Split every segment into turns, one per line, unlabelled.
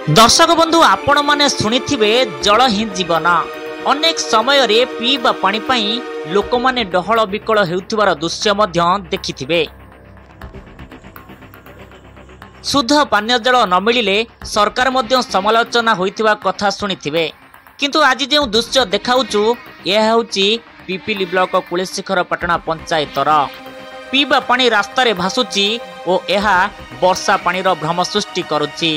दर्शक बंधु आपण माने शुणिथिबे जल ही जीवन। अनेक समय रे पीवा पानी पाई लोक माने डहळ विकळ हेउथिबार दृश्य मध्य देखिथिबे। शुद्ध पानीय जल न मिलिले सरकार मध्य समालोचना होइथिबा कथा शुणिथिबे। किंतु आज जे दृश्य देखाउचु यह होउची पिपिली ब्लॉक कुलेशिखर पटना पंचायतर। पीवा पानी रास्ता रे भासुची ओ एहा वर्षा पानीर भ्रम सृष्टि करुची।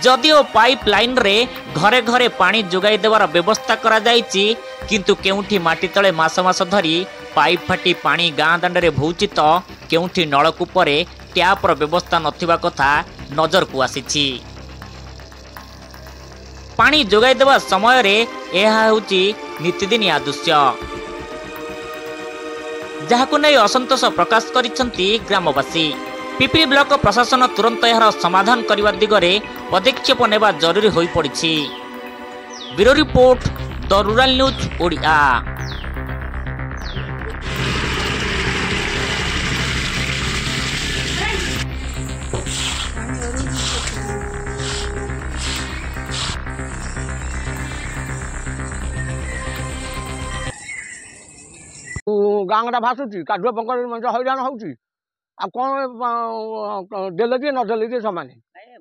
जदिओ पाइप लाइन रे घरे घरे पानी जोगाई देवार व्यवस्था करा जायछि, किंतु केउठी माटी तळे मास मास धरी पाइप फाटी पानी गाँ दांडे भौची तो केउठी नलकूप रे ट्यापर व्यवस्था नथिबा कथा नजर को आसीछि। पानी जोगाई देवा समय रे एहा होउची नित्यदिनिया दृश्य, जहाकु नै असंतोष प्रकाश करिसंती ग्रामवासी। पिपिली ब्लॉक प्रशासन तुरंत यार समाधान करने दिगरे पदक्षेप नेबा जरूरी होई पड़िछि। Bureau report the rural news Odia.
गाँटा भासुची कादुआ पंकज मंच हईराण होउची। आ कौन देले दिए न देले दिए समान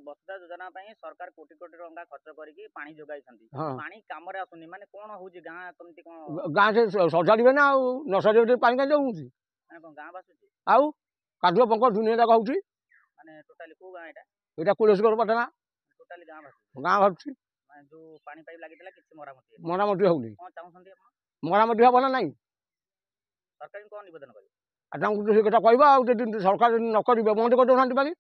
बसुधा योजना सरकार कोटी कोटी टंका खर्च करके पानी जोगाई पानी काम रे आसुनी माने कोन होउची गाँ तमती कोन
गाँ से सजाड़िबे ना आ न सजाड़े पानी का जाउची
माने कोन गाँ बासुची
आउ कादुआ पंकज दुनिया जाक होउची
माने टोटली को गाँ
एटा कुलेशगर पटना
टोटली
गाँ भासुची
माने जो पानी पाइप लागितला किछि मरामती
मरामती होउनी
कोन चाहुसंती आपण
मरामती हबना नाही
सरकार कोन निवेदन करी
आ तांकु से कथा कहबा आ सरकार न करिबे बंद कर दउनांती बाकी